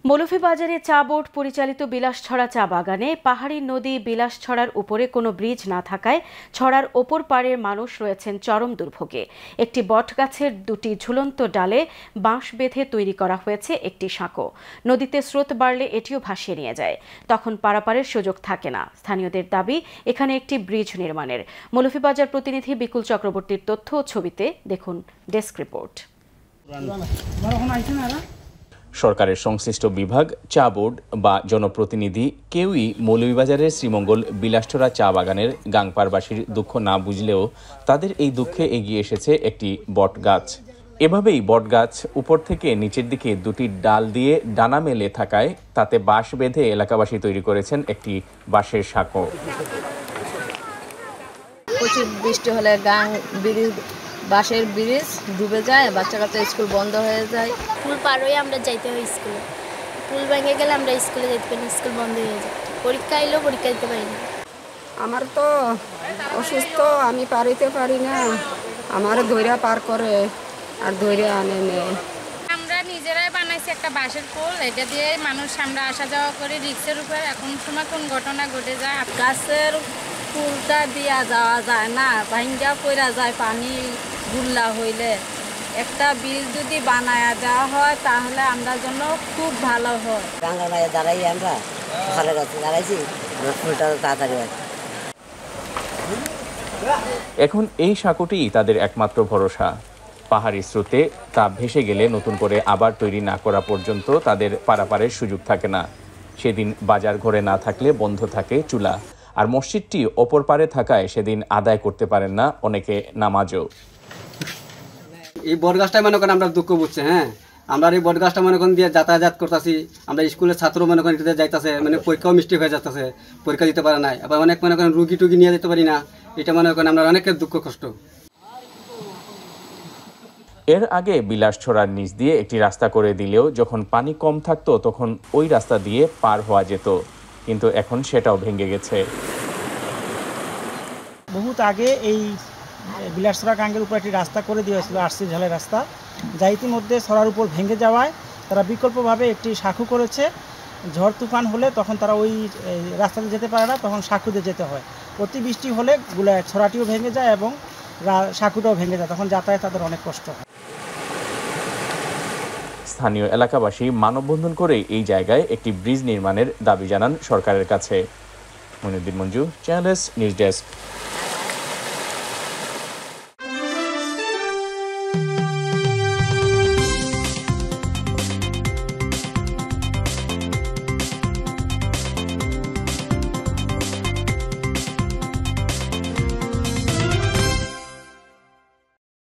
মৌলভীবাজারে চা বোর্ড পরিচালিত বিলাসছড়া চা বাগানে পাহাড়ি নদী বিলাসছড়ার উপরে কোনো ব্রিজ না থাকায় ছড়ার ওপর পাড়ের মানুষ রয়েছেন চরম দুর্ভোগে। একটি বটগাছের দুটি ঝুলন্ত ডালে বাঁশ বেঁধে তৈরি করা হয়েছে একটি সাঁকো। নদীতে স্রোত বাড়লে এটিও ভাসিয়ে নিয়ে যায়, তখন পারাপারের সুযোগ থাকে না। স্থানীয়দের দাবি এখানে একটি ব্রিজ নির্মাণের। মৌলভীবাজার প্রতিনিধি বিকুল চক্রবর্তীর তথ্য ও ছবিতে দেখুন ডেস্ক রিপোর্ট। সরকারের সংশ্লিষ্ট বিভাগ, চা বোর্ড বা জনপ্রতিনিধি কেউই মৌলভীবাজারের শ্রীমঙ্গল বিলাসছড়া চা বাগানের গাংপাড়বাসীর দুঃখ না বুঝলেও তাদের এই দুঃখে এগিয়ে এসেছে একটি বটগাছ। এভাবেই বটগাছ উপর থেকে নিচের দিকে দুটি ডাল দিয়ে ডানা মেলে থাকায় তাতে বাঁশ বেঁধে এলাকাবাসী তৈরি করেছেন একটি বাঁশের সাঁকো। প্রচুর বৃষ্টি হলে বাঁশের ব্রিজ ডুবে যায়, বাচ্চা কাচ্চা স্কুল বন্ধ হয়ে যায়। পুল পার হয়ে আমরা যাইতে হয় স্কুলে, পুল ভেঙে গেলে আমরা স্কুলে যেতে পারি, স্কুল বন্ধ হয়ে যায়। পরীক্ষা এলেও পরীক্ষা দিতে পারি না। আমার তো অসুস্থ, আমি পারিতে পারি না, আমার ধৈর্য পার করে আর ধৈর্য আনে নেয়। আমরা নিজেরাই বানাইছি একটা বাঁশের পুল, এটা দিয়ে মানুষ আমরা আসা যাওয়া করি রিক্সের উপর। এখন সময় কোন ঘটনা ঘটে যায়। গাছের পুলটা দিয়া যাওয়া যায় না, ভাঙ্গা পড়া যায় পানি গুল্লা হইলে। একটা ব্রিজ যদি বানায়া দেওয়া হয় তাহলে আমরা জন্য খুব ভালো হয়। দাঁড়াই আমরা ভালো গাছে দাঁড়াইছি, ফুলটা তাড়াতাড়ি হয়। এখন এই সাঁকোটি তাদের একমাত্র ভরসা। পাহাড়ি স্রোতে তা ভেসে গেলে নতুন করে আবার তৈরি না করা পর্যন্ত তাদের পারাপারের সুযোগ থাকে না। সেদিন বাজার ঘরে না থাকলে বন্ধ থাকে চুলা, আর মসজিদটি অপর পারে থাকায় সেদিন আদায় করতে পারেন না অনেকে নামাজও। এই বটগাছটা মনে করেন আমরা দুঃখ বুঝছে। আমরা এই বটগাছটা মনে করেন দিয়ে যাতায়াত করতেছি, আমরা স্কুলের ছাত্র মনে করেন এটাতে যাইতেছে, মানে পরীক্ষাও মিষ্টি হয়ে যাচ্ছে, পরীক্ষা দিতে পারে নাই। আবার অনেক মনে করেন রুগী টুগি নিয়ে যেতে পারি না, এটা মনে করেন আমরা অনেকের দুঃখ কষ্ট। এর আগে বিলাসছড়ার নিচ দিয়ে একটি রাস্তা করে দিলেও যখন পানি কম থাকতো তখন ওই রাস্তা দিয়ে পার হওয়া যেত, কিন্তু এখন সেটাও ভেঙে গেছে। বহুত আগে এই বিলাসছড়া গাঙ্গের উপর একটি রাস্তা করে দিয়েছিল, আরসি ঝালের রাস্তা, যা ইতিমধ্যে ছড়ার উপর ভেঙে যাওয়ায় তারা বিকল্পভাবে একটি সাঁকো করেছে। ঝড় তুফান হলে তখন তারা ওই রাস্তাতে যেতে পারে না, তখন সাঁকুতে যেতে হয়। অতি বৃষ্টি হলে ছড়াটিও ভেঙে যায় এবং সাঁকুটাও ভেঙে যায়, তখন যাতায়াত তাদের অনেক কষ্ট হয়। স্থানীয় এলাকাবাসী মানববন্ধন করে এই জায়গায় একটি ব্রিজ নির্মাণের দাবি জানান সরকারের কাছে। Moinuddin Manju, channel S news desk.